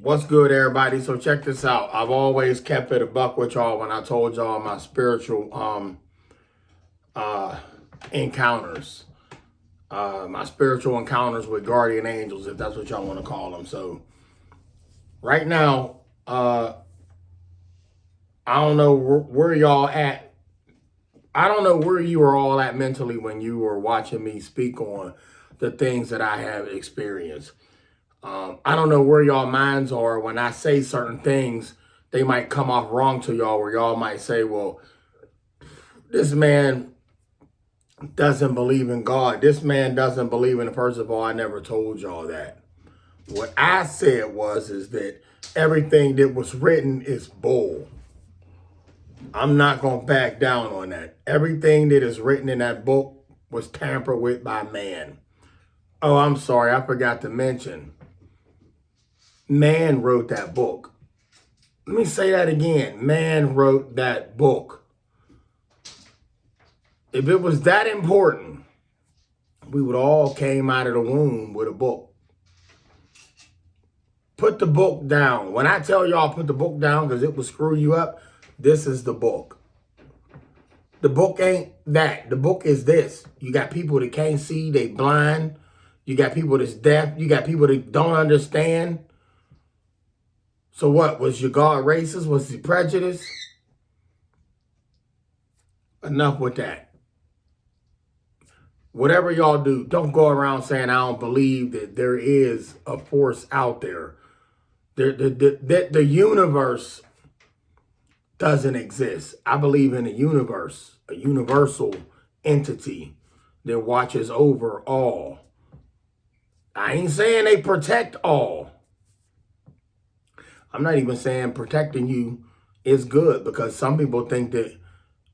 What's good, everybody? So check this out. I've always kept it a buck with y'all when I told y'all my spiritual uh encounters. My spiritual encounters with guardian angels, if that's what y'all want to call them. So right now, I don't know where y'all at. I don't know where you were all at mentally when you were watching me speak on the things that I have experienced. I don't know where y'all minds are when I say certain things. They might come off wrong to y'all, where y'all might say, well, this man doesn't believe in God. This man doesn't believe in, first of all, I never told y'all that. What I said is that everything that was written is bull. I'm not going to back down on that. Everything that is written in that book was tampered with by man. Oh, I'm sorry. I forgot to mention. Man wrote that book. Let me say that again. Man wrote that book. If it was that important, we would all came out of the womb with a book. Put the book down. When I tell y'all put the book down because it will screw you up, this is the book. The book ain't that. The book is this. You got people that can't see, they blind. You got people that's deaf. You got people that don't understand. So what? Was your God racist? Was he prejudiced? Enough with that. Whatever y'all do, don't go around saying I don't believe that there is a force out there. The universe doesn't exist. I believe in a universe, a universal entity that watches over all. I ain't saying they protect all. I'm not even saying protecting you is good, because some people think that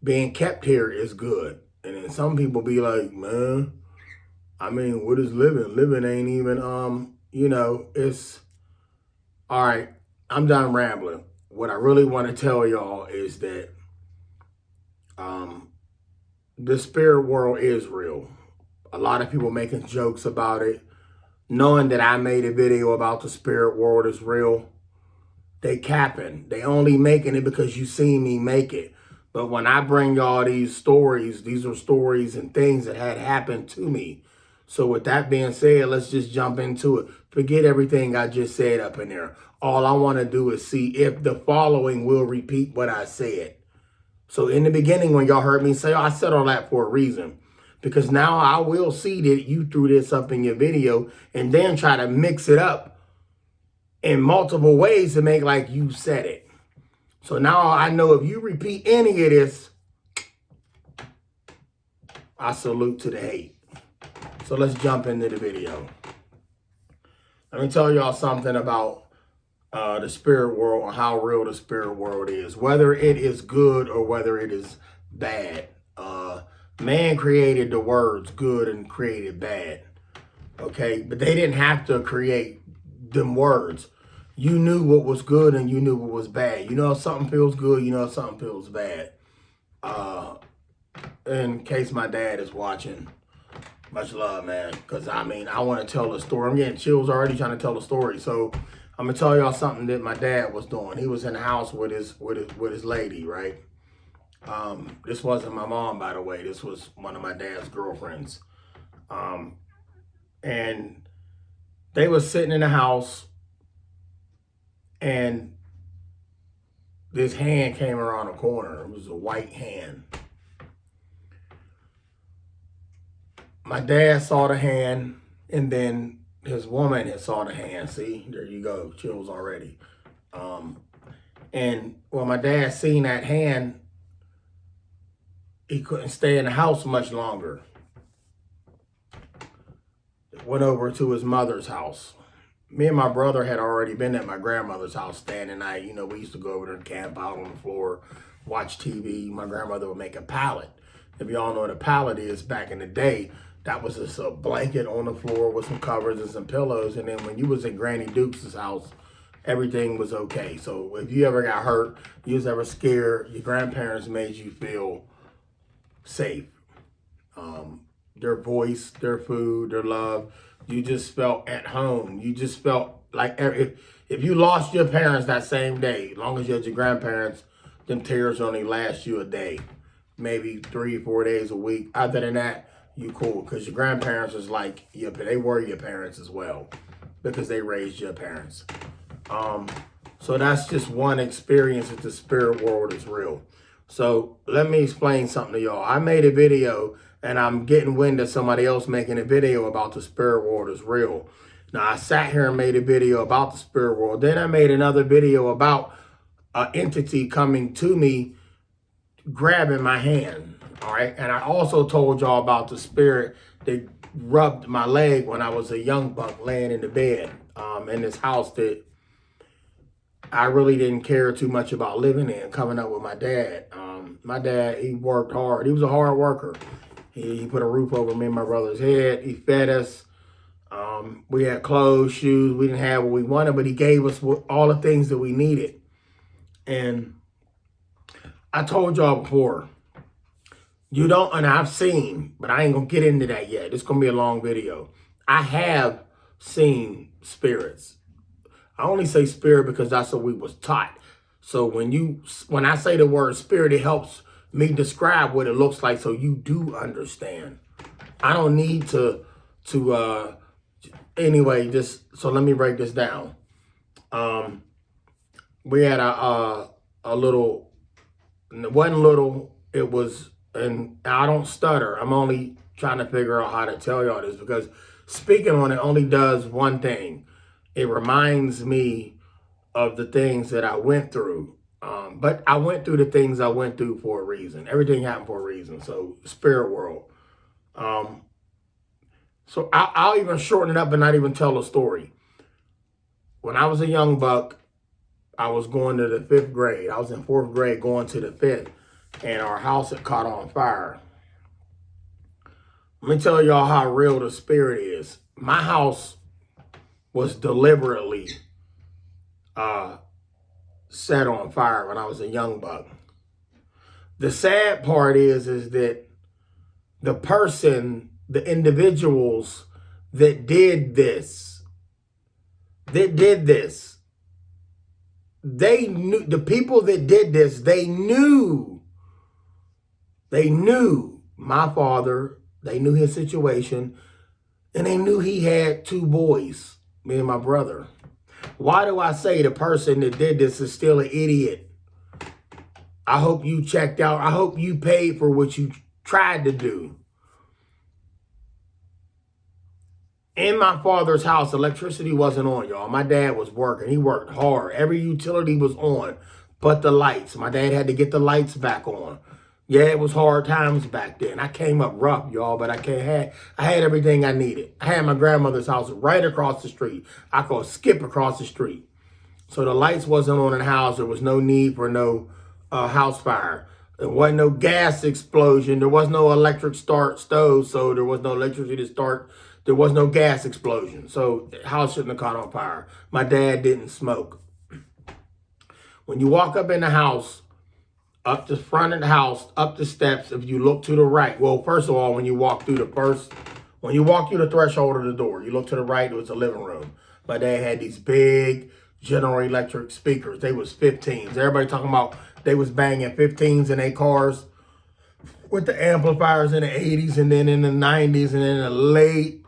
being kept here is good. And then some people be like, man, I mean, what is living? Living ain't even, it's all right. I'm done rambling. What I really want to tell y'all is that the spirit world is real. A lot of people making jokes about it, knowing that I made a video about the spirit world is real. They capping. They only making it because you see me make it. But when I bring y'all these stories, these are stories and things that had happened to me. So with that being said, let's just jump into it. Forget everything I just said up in there. All I want to do is see if the following will repeat what I said. So in the beginning, when y'all heard me say, oh, I said all that for a reason. Because now I will see that you threw this up in your video and then try to mix it up in multiple ways to make like you said it. So now I know if you repeat any of this, I salute to the hate. So let's jump into the video. Let me tell y'all something about the spirit world and how real the spirit world is. Whether it is good or whether it is bad. Man created the words good and created bad. Okay? But they didn't have to create them words. You knew what was good and you knew what was bad. You know if something feels good, you know if something feels bad. In case my dad is watching, much love, man. Because, I mean, I want to tell a story. I'm getting chills already trying to tell a story. So, I'm going to tell y'all something that my dad was doing. He was in the house with his lady, right? This wasn't my mom, by the way. This was one of my dad's girlfriends. And they was sitting in the house, and this hand came around the corner. It was a white hand. My dad saw the hand, and then his woman had saw the hand. See, there you go, chills already. And when my dad seen that hand, he couldn't stay in the house much longer. Went over to his mother's house. Me and my brother had already been at my grandmother's house staying the night. You know, we used to go over there and camp out on the floor, watch TV. My grandmother would make a pallet. If y'all know what a pallet is, back in the day, that was just a blanket on the floor with some covers and some pillows. And then when you was at Granny Duke's house, everything was okay. So if you ever got hurt, you was ever scared, your grandparents made you feel safe. Their voice, their food, their love, you just felt at home. You just felt like if you lost your parents that same day, as long as you had your grandparents, them tears only last you a day, maybe 3-4 days a week. Other than that, you cool, because your grandparents is like they were your parents as well, because they raised your parents. So that's just one experience that the spirit world is real. So let me explain something to y'all. I made a video and I'm getting wind of somebody else making a video about the spirit world is real. Now I sat here and made a video about the spirit world. Then I made another video about an entity coming to me, grabbing my hand. All right. And I also told y'all about the spirit that rubbed my leg when I was a young buck laying in the bed in this house that I really didn't care too much about living in, coming up with my dad. My dad, he worked hard. He was a hard worker. He put a roof over me and my brother's head. He fed us. We had clothes, shoes. We didn't have what we wanted, but he gave us all the things that we needed. And I told y'all before, you don't, and I've seen, but I ain't going to get into that yet. It's going to be a long video. I have seen spirits. I only say spirit because that's what we was taught. So when I say the word spirit, it helps me describe what it looks like so you do understand. I don't need to anyway, so let me break this down. We had a little, it wasn't little, it was, and I don't stutter. I'm only trying to figure out how to tell y'all this, because speaking on it only does one thing. It reminds me of the things that I went through. But I went through the things I went through for a reason. Everything happened for a reason. So spirit world. So I'll even shorten it up and not even tell a story. When I was a young buck, I was going to the 5th grade. I was in 4th grade going to the 5th, and our house had caught on fire. Let me tell y'all how real the spirit is. My house was deliberately set on fire when I was a young buck. The sad part is that the individuals that did this, they knew, the people that did this, they knew my father, they knew his situation, and they knew he had 2 boys, me and my brother. Why do I say the person that did this is still an idiot? I hope you checked out. I hope you paid for what you tried to do. In my father's house, electricity wasn't on, y'all. My dad was working. He worked hard. Every utility was on, but the lights. My dad had to get the lights back on. Yeah, it was hard times back then. I came up rough, y'all, but I had everything I needed. I had my grandmother's house right across the street. I could skip across the street. So the lights wasn't on in the house. There was no need for no house fire. There wasn't no gas explosion. There was no electric start stove, so there was no electricity to start. There was no gas explosion, so the house shouldn't have caught on fire. My dad didn't smoke. When you walk up in the house, up the front of the house, up the steps, if you look to the right, well, first of all, when you walk through the threshold of the door, you look to the right, it was the living room. My dad had these big General Electric speakers. They was 15s. Everybody talking about they was banging 15s in their cars with the amplifiers in the 80s, and then in the 90s, and then in the late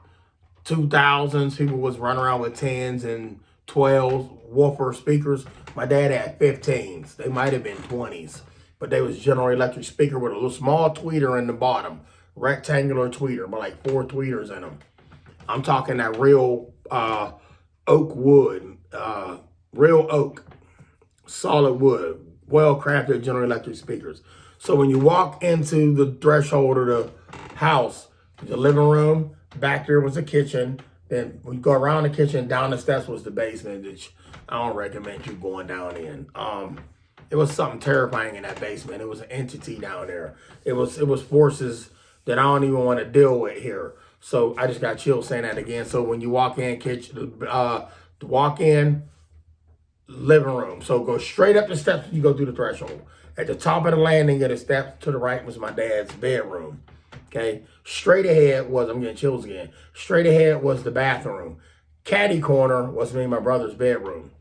2000s, people was running around with 10s and 12s, woofer speakers. My dad had 15s. They might have been 20s, but they was General Electric speaker with a little small tweeter in the bottom, rectangular tweeter, but like 4 tweeters in them. I'm talking that real oak wood, real oak, solid wood, well-crafted General Electric speakers. So when you walk into the threshold of the house, the living room, back there was the kitchen. Then when you go around the kitchen, down the steps was the basement, which I don't recommend you going down in. It was something terrifying in that basement. It was an entity down there. It was forces that I don't even want to deal with here. So I just got chills saying that again. So when you walk in, living room. So go straight up the steps when you go through the threshold. At the top of the landing of the steps to the right was my dad's bedroom. Okay. Straight ahead was, I'm getting chills again. Straight ahead was the bathroom. Caddy corner was me and my brother's bedroom.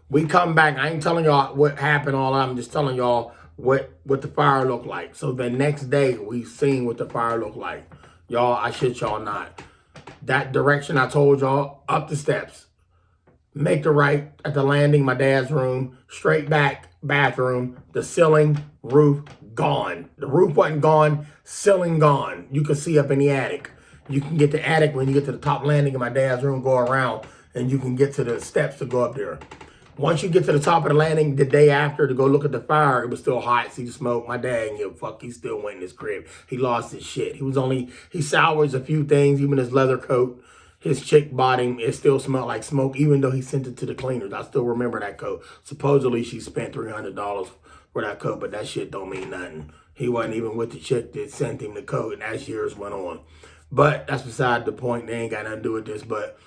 We come back. I ain't telling y'all what happened. All I'm just telling y'all what the fire looked like. So the next day we seen what the fire looked like. Y'all, I shit y'all not. That direction I told y'all, up the steps. Make the right at the landing, my dad's room, straight back, bathroom, the ceiling, roof, gone. The roof wasn't gone, ceiling gone. You can see up in the attic. You can get the attic when you get to the top landing in my dad's room, go around, and you can get to the steps to go up there. Once you get to the top of the landing, the day after to go look at the fire, it was still hot, see the smoke. My dad didn't give a fuck. He still went in his crib. He lost his shit. He salvaged a few things, even his leather coat. His chick bought him. It still smelled like smoke, even though he sent it to the cleaners. I still remember that coat. Supposedly, she spent $300 for that coat, but that shit don't mean nothing. He wasn't even with the chick that sent him the coat, and as years went on. But that's beside the point. They ain't got nothing to do with this, but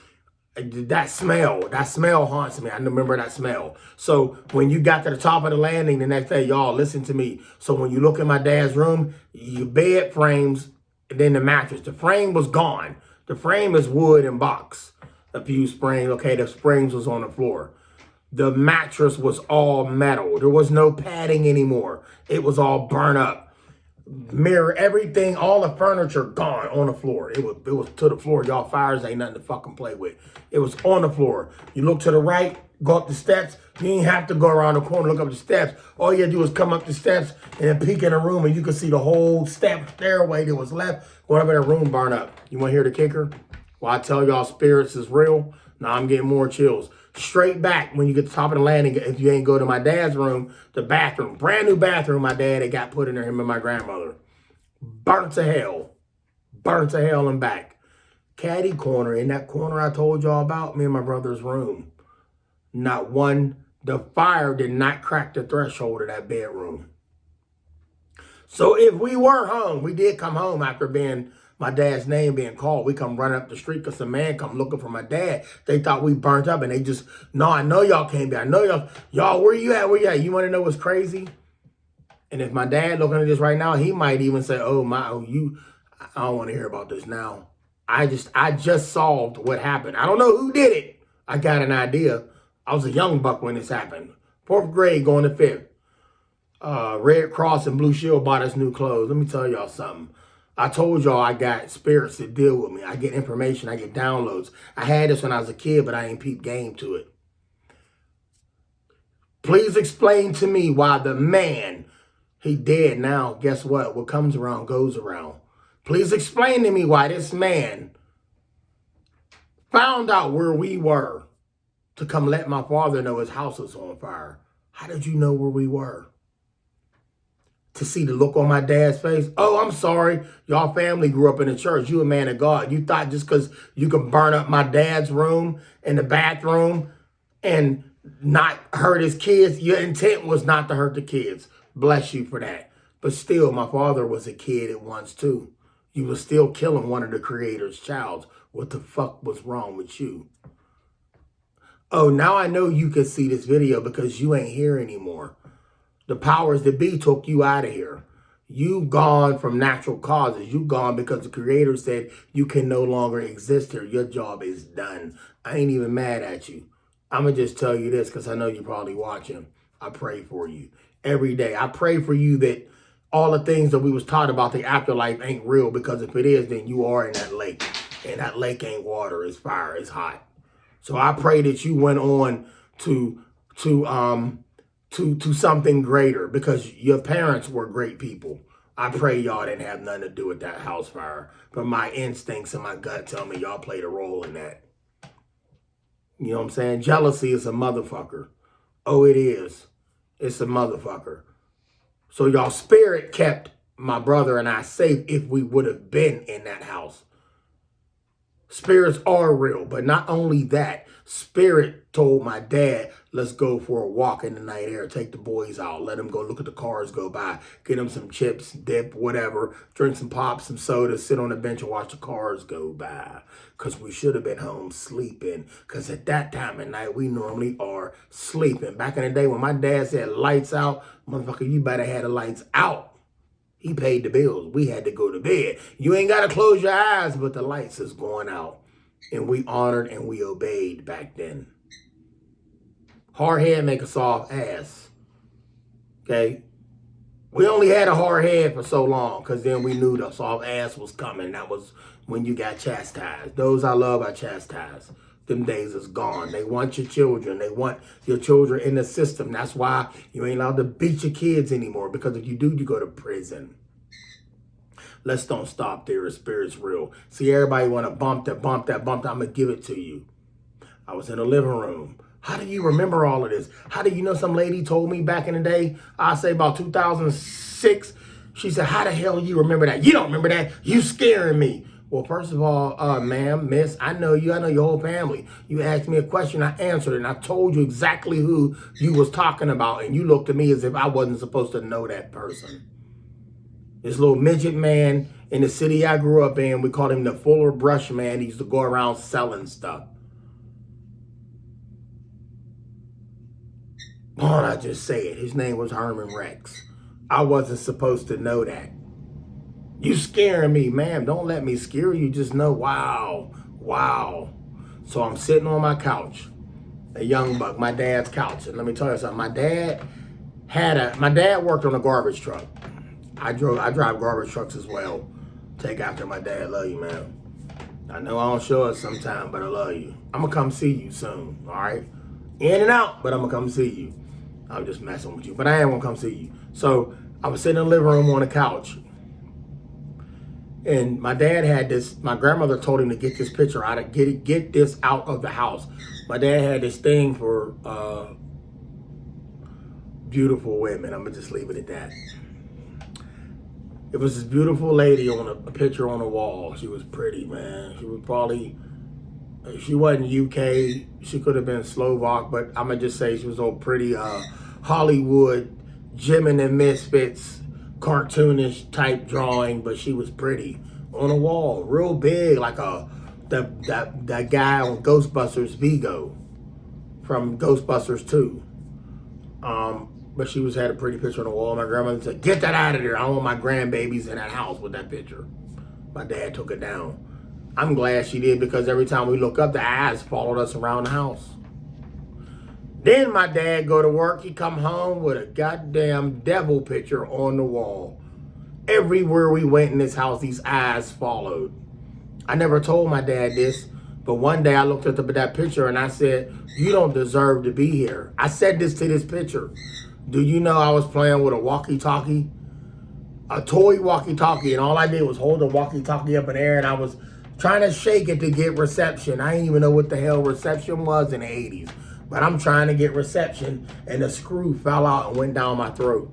that smell haunts me. I remember that smell. So when you got to the top of the landing the next day, y'all listen to me. So when you look in my dad's room, your bed frames, and then the mattress. The frame was gone. The frame is wood and box. A few springs. Okay, the springs was on the floor. The mattress was all metal. There was no padding anymore. It was all burnt up. Mirror, everything, all the furniture gone on the floor. It was to the floor. Y'all, fires ain't nothing to fucking play with. It was on the floor. You look to the right, go up the steps. You ain't have to go around the corner, look up the steps. All you had to do was come up the steps and then peek in the room, and you could see the whole stairway that was left. Whatever that room burned up. You want to hear the kicker? Well, I tell y'all spirits is real. Now I'm getting more chills. Straight back when you get to the top of the landing, if you ain't go to my dad's room, the bathroom, brand new bathroom my dad had got put in there, him and my grandmother. Burnt to hell. Burnt to hell and back. Caddy corner, in that corner I told y'all about, me and my brother's room. Not one, the fire did not crack the threshold of that bedroom. So if we were home, we did come home after being my dad's name being called. We come running up the street because some man come looking for my dad. They thought we burnt up, and they just, no, I know y'all came back. I know y'all, where you at? Where you at? You want to know what's crazy? And if my dad looking at this right now, he might even say, I don't want to hear about this now. I just solved what happened. I don't know who did it. I got an idea. I was a young buck when this happened. 4th grade going to 5th. Red Cross and Blue Shield bought us new clothes. Let me tell y'all something. I told y'all I got spirits that deal with me. I get information. I get downloads. I had this when I was a kid, but I ain't peep game to it. Please explain to me why the man, he dead now, guess what? What comes around goes around. Please explain to me why this man found out where we were to come let my father know his house was on fire. How did you know where we were? To see the look on my dad's face. Oh, I'm sorry. Y'all family grew up in the church. You a man of God. You thought just because you could burn up my dad's room and the bathroom and not hurt his kids, your intent was not to hurt the kids. Bless you for that. But still, my father was a kid at once too. You were still killing one of the creator's child. What the fuck was wrong with you? Oh, now I know you can see this video because you ain't here anymore. The powers that be took you out of here. You gone from natural causes. You gone because the creator said you can no longer exist here. Your job is done. I ain't even mad at you. I'm going to just tell you this because I know you're probably watching. I pray for you every day. I pray for you that all the things that we was taught about the afterlife ain't real, because if it is, then you are in that lake. And that lake ain't water. It's fire. It's hot. So I pray that you went on to something greater, because your parents were great people. I pray y'all didn't have nothing to do with that house fire, but my instincts and my gut tell me y'all played a role in that. You know what I'm saying? Jealousy is a motherfucker. Oh, it is. It's a motherfucker. So y'all spirit kept my brother and I safe if we would have been in that house. Spirits are real, but not only that, spirit told my dad, let's go for a walk in the night air, take the boys out, let them go look at the cars go by, get them some chips, dip, whatever, drink some pop, some soda, sit on the bench and watch the cars go by. Because we should have been home sleeping, because at that time of night, we normally are sleeping. Back in the day when my dad said lights out, motherfucker, you better have the lights out. He paid the bills. We had to go to bed. You ain't got to close your eyes, but the lights is going out. and we honored and we obeyed back then. Hard head make a soft ass. Okay? We only had a hard head for so long because then we knew the soft ass was coming. That was when you got chastised. Those I love are chastised. Them days is gone. They want your children. They want your children in the system. That's why you ain't allowed to beat your kids anymore, because if you do, you go to prison. Let's don't stop there. The spirit's real. See, everybody want to bump that. I'm going to give it to you. I was in the living room. How do you remember all of this? How do you know? Some lady told me back in the day, I say about 2006, she said, how the hell you remember that? You don't remember that? You scaring me. Well, first of all, ma'am, miss, I know you. I know your whole family. You asked me a question, I answered it, and I told you exactly who you was talking about, and you looked at me as if I wasn't supposed to know that person. This little midget man in the city I grew up in, we called him the Fuller Brush Man. He used to go around selling stuff. Why don't I just say it? His name was Herman Rex. I wasn't supposed to know that. You scaring me, ma'am. Don't let me scare you. Just know, wow. So I'm sitting on my couch, a young buck, my dad's couch. And let me tell you something. My dad worked on a garbage truck. I drive garbage trucks as well. Take after my dad. Love you, man. I know I don't show it sometime, but I love you. I'm going to come see you soon, all right? In and out, but I'm going to come see you. I'm just messing with you, but I am going to come see you. So I was sitting in the living room on the couch. And my dad had this, my grandmother told him to get this picture out of, get this out of the house. My dad had this thing for beautiful women. I'm going to just leave it at that. It was this beautiful lady on a picture on the wall. She was pretty, man. She was probably, she wasn't UK. She could have been Slovak, but I'm going to just say she was all pretty Hollywood, Jim and the Misfits, cartoonish type drawing, but she was pretty on a wall, real big, like that guy on Ghostbusters, Vigo, from Ghostbusters 2. But she had a pretty picture on the wall. My grandmother said, get that out of there. I don't want my grandbabies in that house with that picture. My dad took it down. I'm glad she did, because every time we look up, the eyes followed us around the house. Then my dad go to work. He come home with a goddamn devil picture on the wall. Everywhere we went in this house, these eyes followed. I never told my dad this, but one day I looked at that picture and I said, you don't deserve to be here. I said this to this picture. Do you know I was playing with a walkie-talkie? A toy walkie-talkie, and all I did was hold the walkie-talkie up in the air, and I was trying to shake it to get reception. I didn't even know what the hell reception was in the 80s. But I'm trying to get reception, and the screw fell out and went down my throat.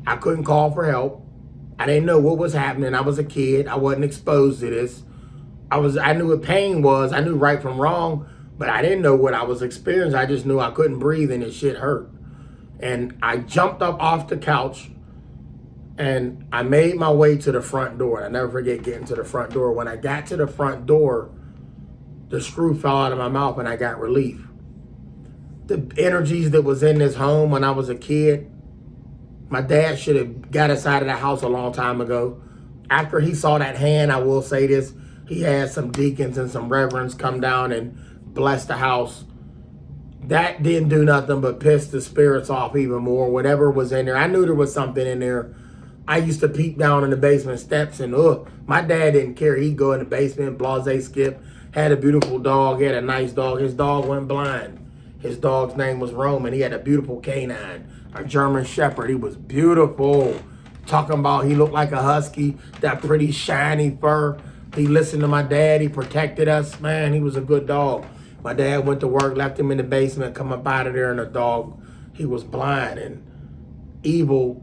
I couldn't call for help. I didn't know what was happening. I was a kid. I wasn't exposed to this. I knew what pain was. I knew right from wrong, but I didn't know what I was experiencing. I just knew I couldn't breathe and this shit hurt. And I jumped up off the couch and I made my way to the front door. And I never forget getting to the front door. When I got to the front door, the screw fell out of my mouth and I got relief. The energies that was in this home when I was a kid, my dad should have got us out of the house a long time ago. After he saw that hand, I will say this, he had some deacons and some reverends come down and bless the house. That didn't do nothing but piss the spirits off even more. Whatever was in there, I knew there was something in there. I used to peek down in the basement steps and my dad didn't care. He'd go in the basement, blase skip, had a beautiful dog, had a nice dog. His dog went blind. His dog's name was Roman. He had a beautiful canine, a German Shepherd. He was beautiful. Talking about he looked like a husky, that pretty shiny fur. He listened to my dad. He protected us. Man, he was a good dog. My dad went to work, left him in the basement, come up out of there, and the dog, he was blind, and evil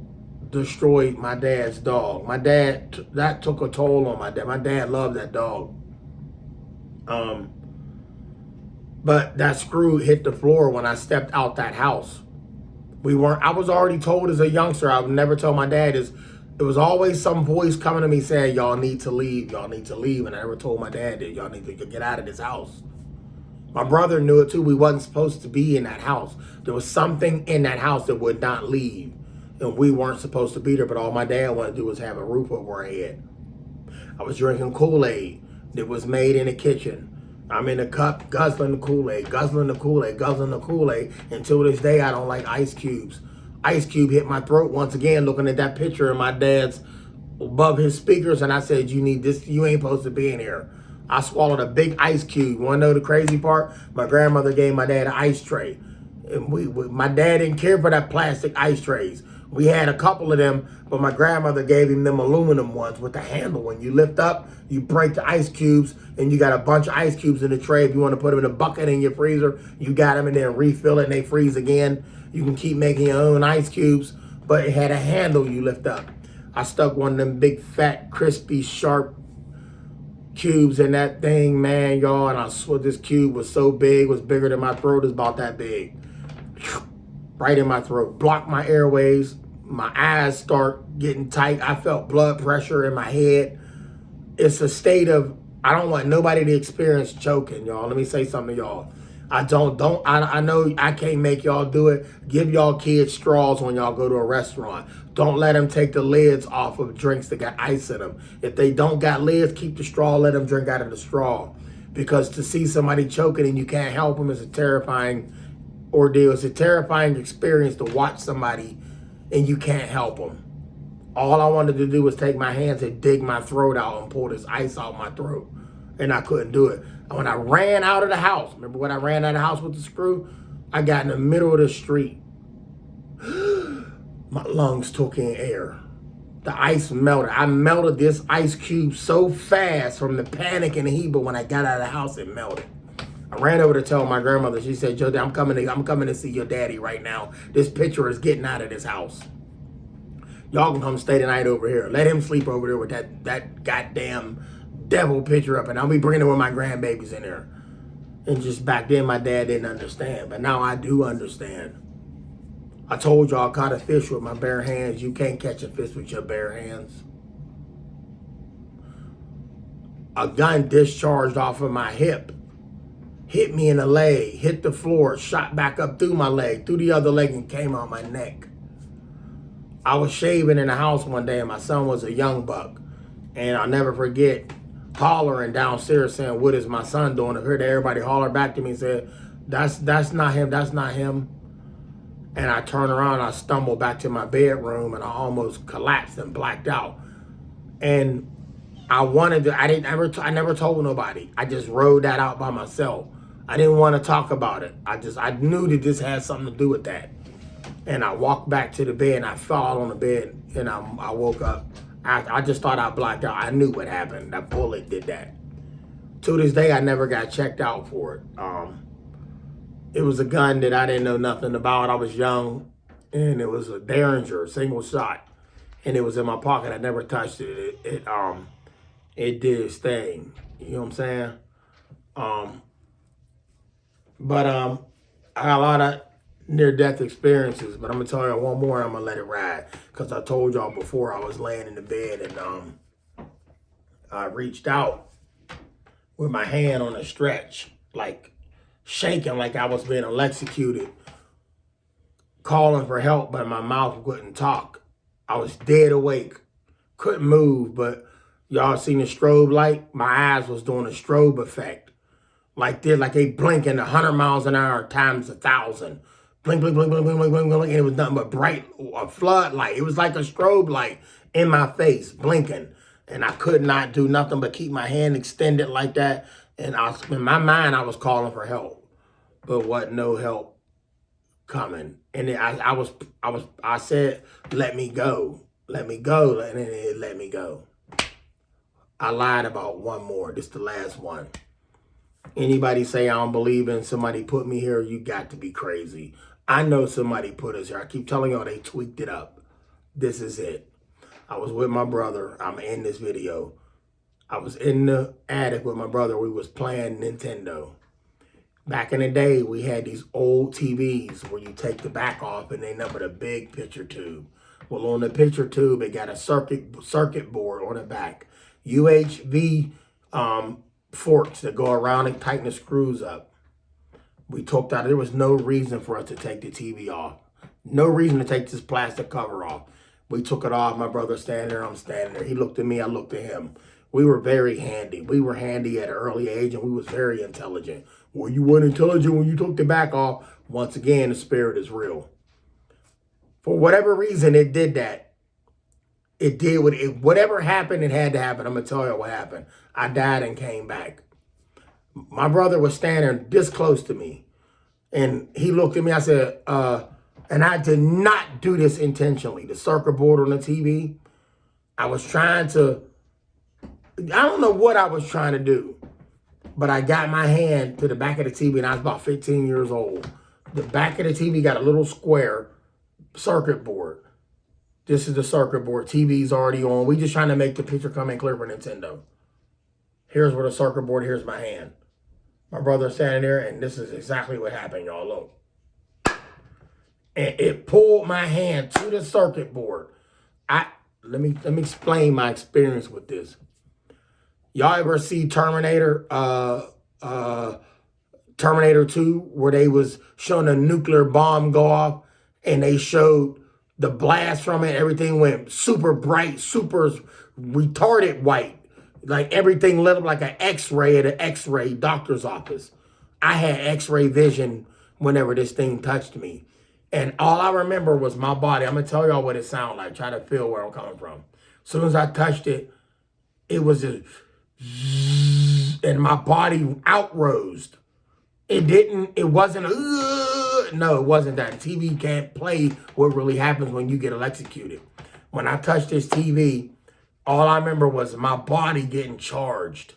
destroyed my dad's dog. My dad, that took a toll on my dad. My dad loved that dog. But that screw hit the floor when I stepped out that house. I was already told as a youngster, I would never tell my dad this. It was always some voice coming to me saying, y'all need to leave, y'all need to leave. And I never told my dad that y'all need to get out of this house. My brother knew it too. We wasn't supposed to be in that house. There was something in that house that would not leave. And we weren't supposed to be there, but all my dad wanted to do was have a roof over our head. I was drinking Kool-Aid. that was made in the kitchen. I'm in the cup, guzzling the Kool-Aid, guzzling the Kool-Aid, guzzling the Kool-Aid. Until this day, I don't like ice cubes. Ice cube hit my throat once again, looking at that picture of my dad's above his speakers, and I said, you need this, you ain't supposed to be in here. I swallowed a big ice cube. Want to know the crazy part? My grandmother gave my dad an ice tray. And my dad didn't care for that plastic ice trays. We had a couple of them, but my grandmother gave him them aluminum ones with the handle. When you lift up, you break the ice cubes, and you got a bunch of ice cubes in the tray. If you want to put them in a bucket in your freezer, you got them, and then refill it, and they freeze again. You can keep making your own ice cubes, but it had a handle you lift up. I stuck one of them big, fat, crispy, sharp cubes in that thing, man, y'all, and I swear this cube was so big, was bigger than my throat, it's about that big. Right in my throat, blocked my airways, my eyes start getting tight, I felt blood pressure in my head. It's a state of, I don't want nobody to experience choking, y'all. Let me say something to y'all. I know I can't make y'all do it. Give y'all kids straws when y'all go to a restaurant. Don't let them take the lids off of drinks that got ice in them. If they don't got lids, keep the straw, let them drink out of the straw. Because to see somebody choking and you can't help them is a terrifying ordeal. It's a terrifying experience to watch somebody and you can't help them. All I wanted to do was take my hands and dig my throat out and pull this ice out my throat. And I couldn't do it. And when I ran out of the house, remember when I ran out of the house with the screw? I got in the middle of the street. My lungs took in air. The ice melted. I melted this ice cube so fast from the panic and the heat, but when I got out of the house, it melted. I ran over to tell my grandmother. She said, Joe, I'm coming to see your daddy right now. This picture is getting out of this house. Y'all can come stay the night over here. Let him sleep over there with that goddamn devil picture up, and I'll be bringing one of my grandbabies in there. And just back then, my dad didn't understand, but now I do understand. I told y'all I caught a fish with my bare hands. You can't catch a fish with your bare hands. A gun discharged off of my hip, hit me in the leg, hit the floor, shot back up through my leg, through the other leg, and came on my neck. I was shaving in the house one day, and my son was a young buck. And I'll never forget hollering downstairs saying, what is my son doing? I heard everybody holler back to me and said, that's not him, that's not him. And I turned around, I stumbled back to my bedroom, and I almost collapsed and blacked out. And I never told nobody. I just rode that out by myself. I didn't want to talk about it. I knew that this had something to do with that. And I walked back to the bed, and I fell out on the bed, and I woke up. I just thought I blacked out. I knew what happened. That bullet did that. To this day, I never got checked out for it. It was a gun that I didn't know nothing about. I was young, and it was a Derringer, single shot, and it was in my pocket. I never touched it. It did its thing. You know what I'm saying? But I got a lot of near-death experiences, but I'm gonna tell you one more and I'm gonna let it ride. Because I told y'all before, I was laying in the bed and I reached out with my hand on a stretch, like shaking like I was being electrocuted, calling for help, but my mouth wouldn't talk. I was dead awake, couldn't move, but y'all seen the strobe light? My eyes was doing a strobe effect. Like this, like they blinking 100 miles an hour times 1,000. Blink, blink, blink, blink, blink, blink, blink, blink, and it was nothing but bright, a floodlight. It was like a strobe light in my face, blinking. And I could not do nothing but keep my hand extended like that. And in my mind, I was calling for help, but wasn't no help coming. And then I said, let me go, and then it let me go. I lied about one more. This is the last one. Anybody say I don't believe in somebody put me here, you got to be crazy. I know somebody put us here. I keep telling y'all they tweaked it up. This is it. I was with my brother. I'm in this video. I was in the attic with my brother. We was playing Nintendo. Back in the day, we had these old TVs where you take the back off and they numbered a big picture tube. Well, on the picture tube, it got a circuit board on the back. UHV forks that go around and tighten the screws up. We took that. There was no reason for us to take the TV off. No reason to take this plastic cover off. We took it off. My brother standing there. I'm standing there. He looked at me. I looked at him. we were very handy. We were handy at an early age, and we was very intelligent. Well, you weren't intelligent when you took the back off. Once again, the spirit is real. For whatever reason, it did that. It did whatever happened, it had to happen. I'm going to tell you what happened. I died and came back. My brother was standing this close to me. And he looked at me. I said, and I did not do this intentionally. The circuit board on the TV, I was trying to, I don't know what I was trying to do. But I got my hand to the back of the TV, and I was about 15 years old. The back of the TV got a little square circuit board. This is the circuit board. TV's already on. We just trying to make the picture come in clear for Nintendo. Here's where the circuit board, here's my hand. My brother standing there, and this is exactly what happened, y'all. Look. And it pulled my hand to the circuit board. Let me explain my experience with this. Y'all ever see Terminator 2, where they was showing a nuclear bomb go off, and they showed the blast from it? Everything went super bright, super retarded white. Like everything lit up like an X-ray at an X-ray doctor's office. I had X-ray vision whenever this thing touched me. And all I remember was my body. I'm going to tell y'all what it sounded like. Try to feel where I'm coming from. As soon as I touched it, it was just, and my body outrose. It wasn't no, it wasn't that. TV can't play what really happens when you get electrocuted. When I touched this TV, all I remember was my body getting charged.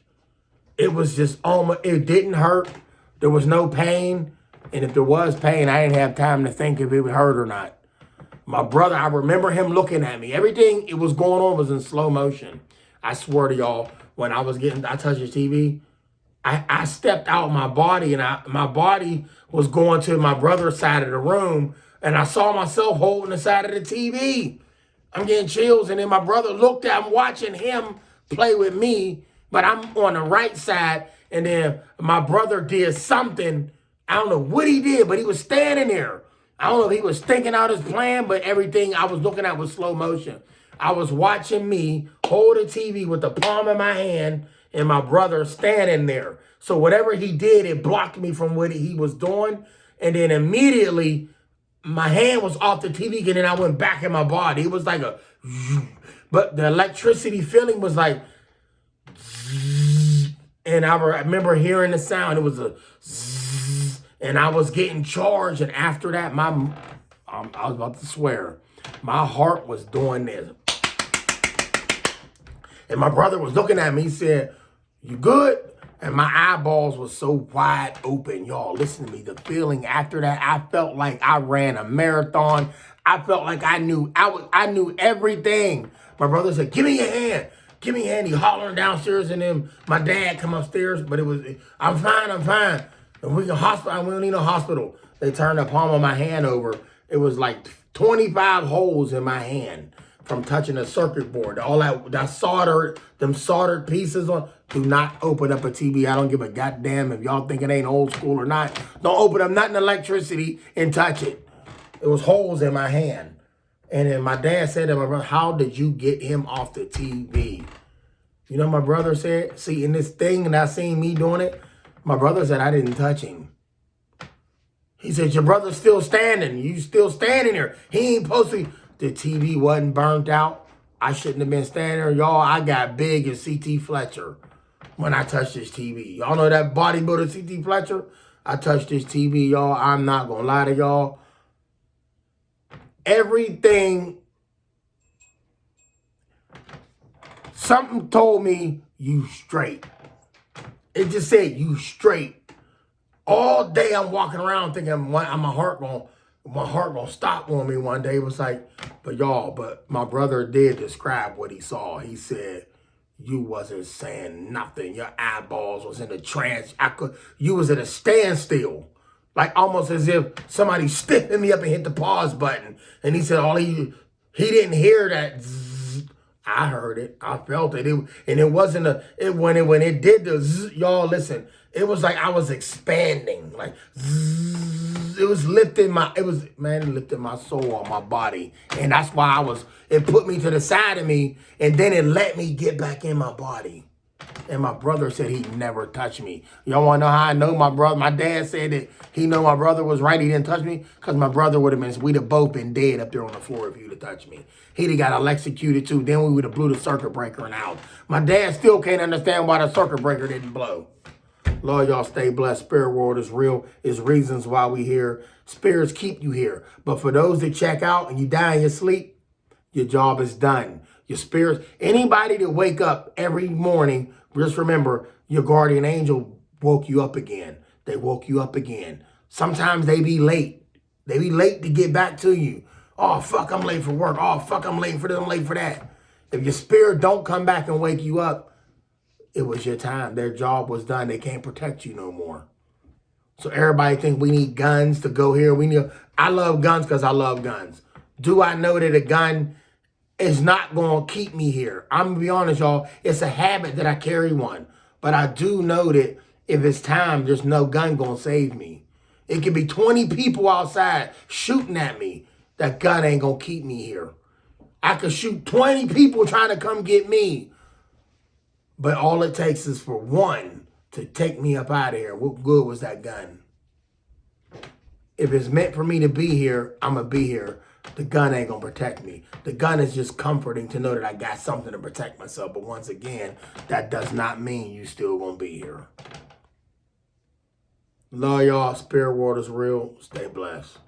It was just almost, it didn't hurt. There was no pain. And if there was pain, I didn't have time to think if it would hurt or not. My brother, I remember him looking at me. Everything it was going on was in slow motion. I swear to y'all, when I touched the TV, I stepped out of my body, and my body was going to my brother's side of the room, and I saw myself holding the side of the TV. I'm getting chills, and then my brother looked at him, watching him play with me, but I'm on the right side, and then my brother did something. I don't know what he did, but he was standing there. I don't know if he was thinking out his plan, but everything I was looking at was slow motion. I was watching me hold the TV with the palm of my hand, and my brother standing there. So whatever he did, it blocked me from what he was doing. And then immediately, my hand was off the TV, and then I went back in my body. It was like but the electricity feeling was like, and I remember hearing the sound. It was a, and I was getting charged. And after that, I was about to swear, my heart was doing this. And my brother was looking at me. He said, "You good?" And my eyeballs was so wide open. Y'all, listen to me. The feeling after that, I felt like I ran a marathon. I felt like I knew everything. My brother said, "Give me your hand. Give me your hand." He hollering downstairs, and then my dad come upstairs. But it was, I'm fine. And we don't need no hospital. They turned the palm of my hand over. It was like 25 holes in my hand from touching a circuit board. All that soldered, them soldered pieces on. Do not open up a TV. I don't give a goddamn if y'all think it ain't old school or not. Don't open up nothing electricity and touch it. It was holes in my hand. And then my dad said to my brother, "How did you get him off the TV?" You know, my brother said, see, in this thing, and I seen me doing it, my brother said, "I didn't touch him." He said, "Your brother's still standing. You still standing there. He ain't supposed to." The TV wasn't burnt out. I shouldn't have been standing there. Y'all, I got big as C.T. Fletcher when I touched this TV. Y'all know that bodybuilder C.T. Fletcher? I touched this TV, y'all. I'm not going to lie to y'all. Everything, something told me, you straight. It just said, you straight. All day I'm walking around thinking my heart gonna stop on me one day. It was like, but my brother did describe what he saw. He said, "You wasn't saying nothing. Your eyeballs was in a trance. You was at a standstill. Like almost as if somebody stiffened me up and hit the pause button." And he said, he didn't hear that zzz. I heard it. I felt it. And it wasn't when it did the zzz, y'all listen, it was like I was expanding. Like zzz. was lifting it lifted my soul on my body. And that's why it put me to the side of me, and then it let me get back in my body. And my brother said he never touched me. Y'all want to know how I know my brother? My dad said that he know my brother was right. He didn't touch me because my brother we'd have both been dead up there on the floor if he'd have touched me. He'd have got electrocuted too. Then we would have blew the circuit breaker and out. My dad still can't understand why the circuit breaker didn't blow. Lord, y'all stay blessed. Spirit world is real. It's reasons why we here. Spirits keep you here. But for those that check out and you die in your sleep, your job is done. Your spirits, anybody that wake up every morning, just remember your guardian angel woke you up again. They woke you up again. Sometimes they be late. They be late to get back to you. Oh, fuck, I'm late for work. Oh, fuck, I'm late for this, I'm late for that. If your spirit don't come back and wake you up, it was your time. Their job was done. They can't protect you no more. So everybody think we need guns to go here. I love guns because I love guns. Do I know that a gun is not going to keep me here? I'm going to be honest, y'all. It's a habit that I carry one. But I do know that if it's time, there's no gun going to save me. It could be 20 people outside shooting at me. That gun ain't going to keep me here. I could shoot 20 people trying to come get me. But all it takes is for one to take me up out of here. What good was that gun? If it's meant for me to be here, I'm going to be here. The gun ain't going to protect me. The gun is just comforting to know that I got something to protect myself. But once again, that does not mean you still going to be here. Love y'all. Spirit world is real. Stay blessed.